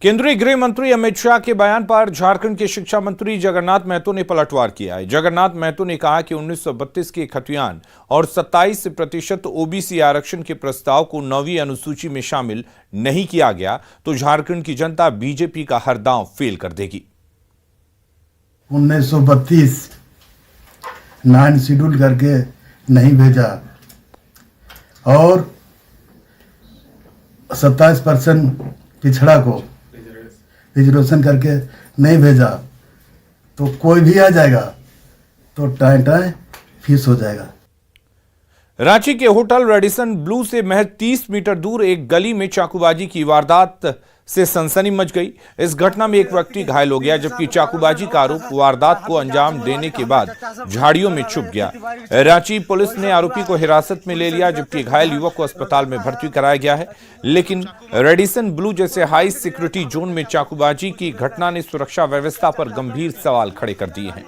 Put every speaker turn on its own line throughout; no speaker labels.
केंद्रीय गृह मंत्री अमित शाह के बयान पर झारखंड के शिक्षा मंत्री जगन्नाथ महतो ने पलटवार किया है। जगन्नाथ महतो ने कहा कि 1932 के खतियान और 27% ओबीसी आरक्षण के प्रस्ताव को 9वीं अनुसूची में शामिल नहीं किया गया तो झारखंड की जनता बीजेपी का हर दांव फेल कर देगी।
1932 9 शेड्यूल करके नहीं भेजा और 27% पिछड़ा को रिजर्वेशन करके नहीं भेजा तो कोई भी आ जाएगा तो टाइम फीस हो जाएगा।
रांची के होटल रेडिसन ब्लू से महज 30 मीटर दूर एक गली में चाकूबाजी की वारदात से सनसनी मच गई। इस घटना में एक व्यक्ति घायल हो गया जबकि चाकूबाजी का आरोप वारदात को अंजाम देने के बाद झाड़ियों में छुप गया। रांची पुलिस ने आरोपी को हिरासत में ले लिया जबकि घायल युवक को अस्पताल में भर्ती कराया गया है। लेकिन रेडिसन ब्लू जैसे हाई सिक्योरिटी जोन में चाकूबाजी की घटना ने सुरक्षा व्यवस्था पर गंभीर सवाल खड़े कर दिए हैं।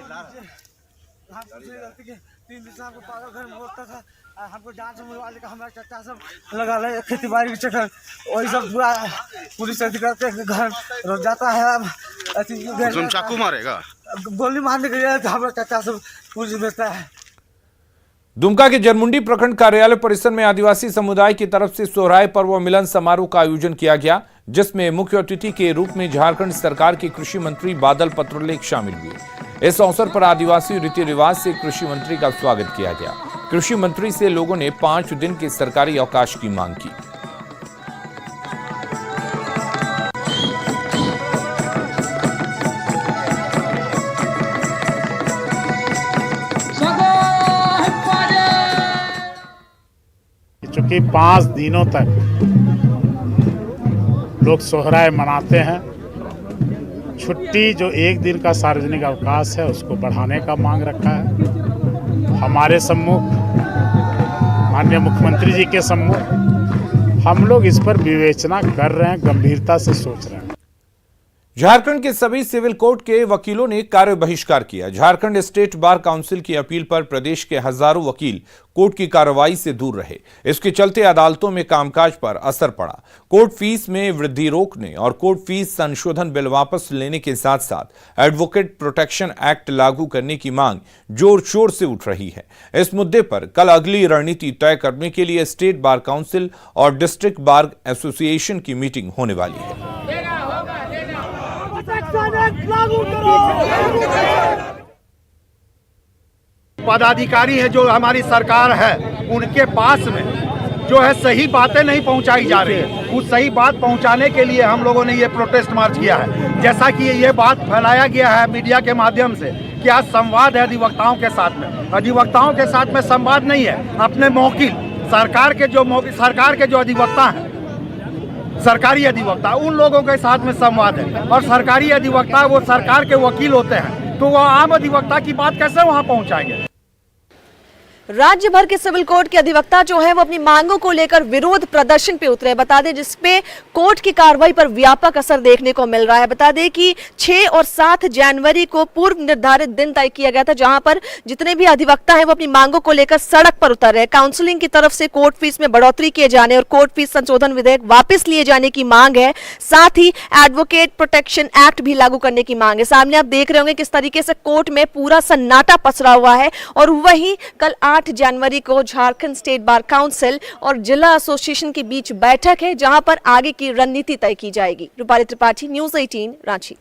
हमको जांच में वाले का हमारा चाचा सब लगा ले खेती बाड़ी के चक्कर वही सब पूरा पुलिस अधिकारी के घर रोक जाता है।
तुम चाकू मारेगा
गोली मारने के लिए हमारा चाचा सब पुलिस भेजता है।
दुमका के जरमुंडी प्रखंड कार्यालय परिसर में आदिवासी समुदाय की तरफ से सोहराय पर्व मिलन समारोह का आयोजन किया गया जिसमें मुख्य अतिथि के रूप में झारखंड सरकार के कृषि मंत्री बादल पत्रलेख शामिल हुए। इस अवसर पर आदिवासी रीति रिवाज से कृषि मंत्री का स्वागत किया गया। कृषि मंत्री से लोगों ने 5 दिन के सरकारी अवकाश की मांग की।
चूंकि 5 दिनों तक लोग सोहराय मनाते हैं, छुट्टी जो 1 दिन का सार्वजनिक अवकाश है उसको बढ़ाने का मांग रखा है। हमारे सम्मुख माननीय मुख्यमंत्री जी के सम्मुख हम लोग इस पर विवेचना कर रहे हैं, गंभीरता से सोच रहे हैं।
झारखंड के सभी सिविल कोर्ट के वकीलों ने कार्य बहिष्कार किया। झारखंड स्टेट बार काउंसिल की अपील पर प्रदेश के हजारों वकील कोर्ट की कार्रवाई से दूर रहे। इसके चलते अदालतों में कामकाज पर असर पड़ा। कोर्ट फीस में वृद्धि रोकने और कोर्ट फीस संशोधन बिल वापस लेने के साथ साथ एडवोकेट प्रोटेक्शन एक्ट लागू करने की मांग जोर शोर से उठ रही है। इस मुद्दे पर कल अगली रणनीति तय करने के लिए स्टेट बार काउंसिल और डिस्ट्रिक्ट बार एसोसिएशन की मीटिंग होने वाली है।
पदाधिकारी है जो हमारी सरकार है उनके पास में जो है सही बातें नहीं पहुंचाई जा रही है। उस सही बात पहुंचाने के लिए हम लोगों ने ये प्रोटेस्ट मार्च किया है। जैसा कि ये बात फैलाया गया है मीडिया के माध्यम से कि आज संवाद है अधिवक्ताओं के साथ में। अधिवक्ताओं के साथ में संवाद नहीं है, अपने मौकिल सरकार के जो अधिवक्ता हैं, सरकारी अधिवक्ता, उन लोगों के साथ में संवाद है। और सरकारी अधिवक्ता वो सरकार के वकील होते हैं तो वो आम अधिवक्ता की बात कैसे वहां पहुंचाएंगे।
राज्य भर के सिविल कोर्ट के अधिवक्ता जो है वो अपनी मांगों को लेकर विरोध प्रदर्शन पे उतरे। बता दें जिसपे कोर्ट की कार्रवाई पर व्यापक असर देखने को मिल रहा है। बता दें कि 6 और 7 जनवरी को पूर्व निर्धारित दिन तय किया गया था जहां पर जितने भी अधिवक्ता हैं वो अपनी मांगों को लेकर सड़क पर उतर रहे। काउंसिलिंग की तरफ से कोर्ट फीस में बढ़ोतरी किए जाने और कोर्ट फीस संशोधन विधेयक वापस लिए जाने की मांग है। साथ ही एडवोकेट प्रोटेक्शन एक्ट भी लागू करने की मांग है। सामने आप देख रहे होंगे किस तरीके से कोर्ट में पूरा सन्नाटा पसरा हुआ है। और वहीं कल 8 जनवरी को झारखंड स्टेट बार काउंसिल और जिला एसोसिएशन के बीच बैठक है जहां पर आगे की रणनीति तय की जाएगी। रूपाली त्रिपाठी, न्यूज़ 18, रांची।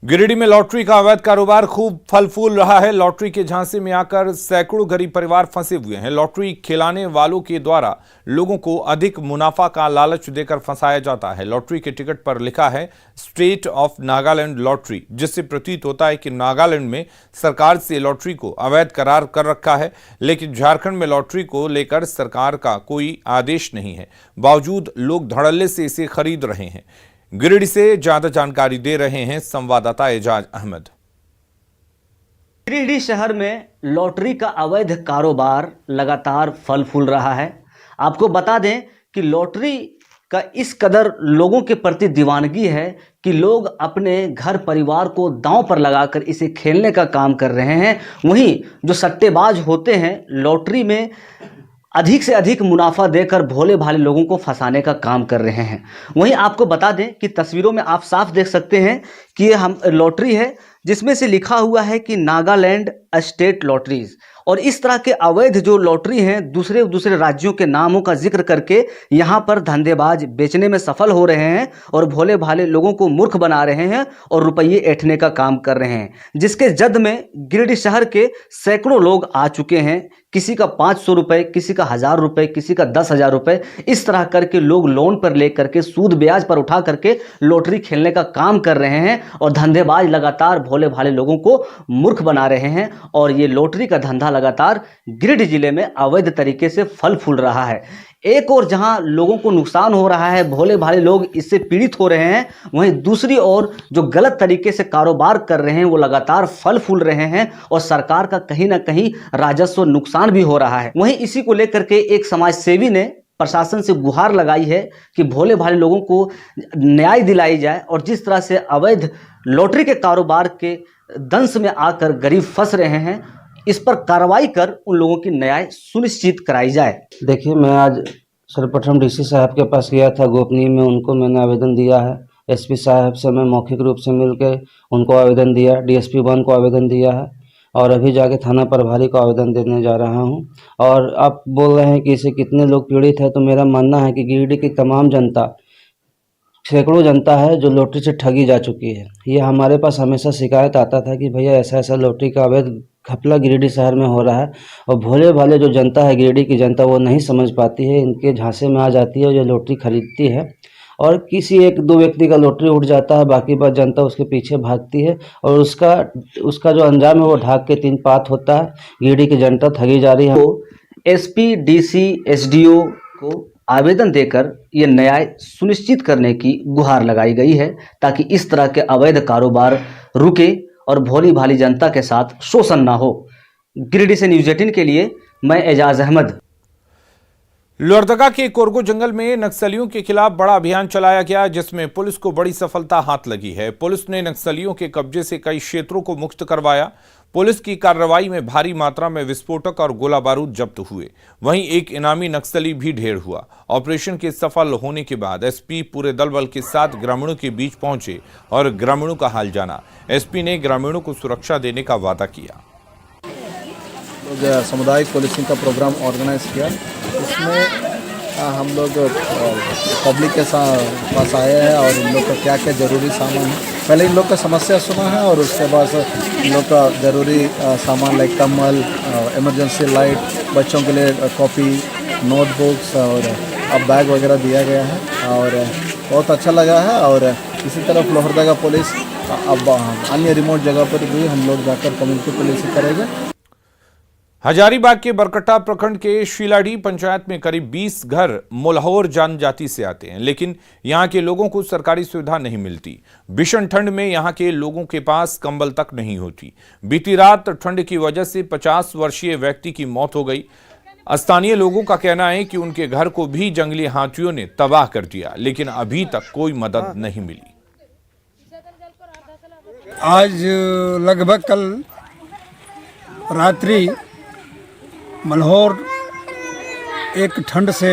गिरिडीह में लॉटरी का अवैध कारोबार खूब फल फूल रहा है। लॉटरी के झांसे में आकर सैकड़ों गरीब परिवार फंसे हुए हैं। लॉटरी खिलाने वालों के द्वारा लोगों को अधिक मुनाफा का लालच देकर फंसाया जाता है। लॉटरी के टिकट पर लिखा है स्टेट ऑफ नागालैंड लॉटरी, जिससे प्रतीत होता है कि नागालैंड में सरकार से लॉटरी को अवैध करार कर रखा है। लेकिन झारखंड में लॉटरी को लेकर सरकार का कोई आदेश नहीं है, बावजूद लोग धड़ल्ले से इसे खरीद रहे हैं। गिरिडीह से ज्यादा जानकारी दे रहे हैं संवाददाता एजाज अहमद।
गिरिडीह शहर में लॉटरी का अवैध कारोबार लगातार फल फूल रहा है। आपको बता दें कि लॉटरी का इस कदर लोगों के प्रति दीवानगी है कि लोग अपने घर परिवार को दांव पर लगाकर इसे खेलने का काम कर रहे हैं। वहीं जो सट्टेबाज होते हैं लॉटरी में अधिक से अधिक मुनाफा देकर भोले भाले लोगों को फंसाने का काम कर रहे हैं। वहीं आपको बता दें कि तस्वीरों में आप साफ देख सकते हैं कि ये हम लॉटरी है जिसमें से लिखा हुआ है कि नागालैंड स्टेट लॉटरीज, और इस तरह के अवैध जो लॉटरी हैं दूसरे राज्यों के नामों का जिक्र करके यहाँ पर धंधेबाज बेचने में सफल हो रहे हैं और भोले भाले लोगों को मूर्ख बना रहे हैं और रुपये ऐंठने का काम कर रहे हैं, जिसके जद में गिरिडीह शहर के सैकड़ों लोग आ चुके हैं। किसी का 500 रुपये, किसी का 1000 रुपये, किसी का 10,000 रुपये, इस तरह करके लोग लोन पर ले करके सूद ब्याज पर उठा करके लॉटरी खेलने का काम कर रहे हैं और धंधेबाज लगातार भोले भाले लोगों को मूर्ख बना रहे हैं। और ये लॉटरी का धंधा लगातार गिरिडीह जिले में अवैध तरीके से फल फूल रहा है। एक और जहां लोगों को नुकसान हो रहा है, भोले भाले लोग इससे पीड़ित हो रहे हैं, वहीं दूसरी ओर जो गलत तरीके से कारोबार कर रहे हैं वो लगातार फल फूल रहे हैं और सरकार का कहीं ना कहीं राजस्व नुकसान भी हो रहा है। वहीं इसी को लेकर के एक समाज सेवी ने प्रशासन से गुहार लगाई है कि भोले भाले लोगों को न्याय दिलाई जाए और जिस तरह से अवैध लॉटरी के कारोबार के दंश में आकर गरीब फंस रहे हैं, इस पर कार्रवाई कर उन लोगों की न्याय सुनिश्चित कराई जाए।
देखिए, मैं आज सर्वप्रथम डीसी साहब के पास गया था गोपनीय में, उनको मैंने आवेदन दिया है। एसपी साहब से मैं मौखिक रूप से मिलकर उनको आवेदन दिया, डीएसपी 1 को आवेदन दिया है और अभी जाके थाना प्रभारी को आवेदन देने जा रहा हूं। और आप बोल रहे हैं कि इससे कितने लोग पीड़ित हैं, तो मेरा मानना है कि गिरिडीह की तमाम जनता, सैकड़ों जनता है जो लॉटरी से ठगी जा चुकी है। ये हमारे पास हमेशा शिकायत आता था कि भैया ऐसा ऐसा लॉटरी का अवैध घपला गिरिडीह शहर में हो रहा है, और भोले भाले जो जनता है, गिरिडीह की जनता, वो नहीं समझ पाती है, इनके झांसे में आ जाती है, जो लॉटरी खरीदती है और किसी 1-2 व्यक्ति का लॉटरी उठ जाता है, बाकी बात जनता उसके पीछे भागती है और उसका जो अंजाम है वो ढाक के 3 पात होता है। गिरिडीह की जनता ठगी जा रही है।
तो एसपी, डीसी, एसडीओ को आवेदन देकर ये न्याय सुनिश्चित करने की गुहार लगाई गई है ताकि इस तरह के अवैध कारोबार रुके और भोली भाली जनता के साथ शोषण ना हो। गिरिडीह से न्यूज़ 18 के लिए मैं एजाज अहमद।
लोहरदगा के कोरगो जंगल में नक्सलियों के खिलाफ बड़ा अभियान चलाया गया, जिसमें पुलिस को बड़ी सफलता हाथ लगी है। पुलिस ने नक्सलियों के कब्जे से कई क्षेत्रों को मुक्त करवाया। पुलिस की कार्रवाई में भारी मात्रा में विस्फोटक और गोला बारूद जब्त हुए। वहीं एक इनामी नक्सली भी ढेर हुआ। ऑपरेशन के सफल होने के बाद एसपी पूरे दल बल के साथ ग्रामीणों के बीच पहुंचे और ग्रामीणों का हाल जाना। एसपी ने ग्रामीणों को सुरक्षा देने का वादा किया।
सामुदायिक पुलिसिंग का प्रोग्राम ऑर्गेनाइज किया। इसमें हम लोग पब्लिक के पास आए हैं और इन लोग का क्या क्या ज़रूरी सामान है, पहले इन लोग का समस्या सुना है और उसके बाद इन लोग का ज़रूरी सामान लाइक कम्बल, इमरजेंसी लाइट, बच्चों के लिए कॉपी, नोटबुक्स और अब बैग वगैरह दिया गया है और बहुत अच्छा लगा है। और इसी तरफ लोहरदगा पुलिस अब अन्य रिमोट जगह पर भी हम लोग जाकर कम्युनिटी पुलिसिंग करेंगे।
हजारीबाग के बरकट्टा प्रखंड के शीलाडी पंचायत में करीब 20 घर मोल्हौर जनजाति से आते हैं, लेकिन यहां के लोगों को सरकारी सुविधा नहीं मिलती। भीषण ठंड में यहां के लोगों के पास कंबल तक नहीं होती। बीती रात ठंड की वजह से 50 वर्षीय व्यक्ति की मौत हो गई। स्थानीय लोगों का कहना है कि उनके घर को भी जंगली हाथियों ने तबाह कर दिया, लेकिन अभी तक कोई मदद नहीं मिली।
आज लगभग कल रात्रि मल्हौर एक ठंड से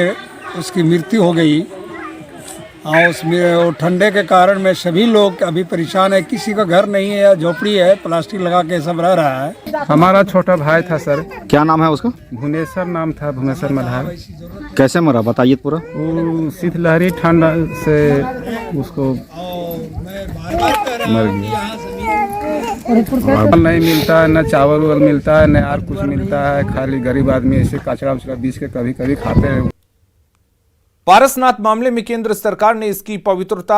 उसकी मृत्यु हो गई और उसमें ठंडे के कारण में सभी लोग अभी परेशान है। किसी का घर नहीं है, झोपड़ी है, प्लास्टिक लगा के सब रह रहा है।
हमारा छोटा भाई था सर।
क्या नाम है उसका?
भुवनेश्वर नाम था, भुवनेश्वर मल्हार।
कैसे मरा बताइए पूरा।
वो शीतलहरी ठंड से उसको मर गया। नहीं मिलता है, न चावल वावल मिलता है, न यार कुछ मिलता है। खाली गरीब आदमी ऐसे कचरा उचरा बीच के कभी कभी खाते हैं।
पारसनाथ मामले में केंद्र सरकार ने इसकी पवित्रता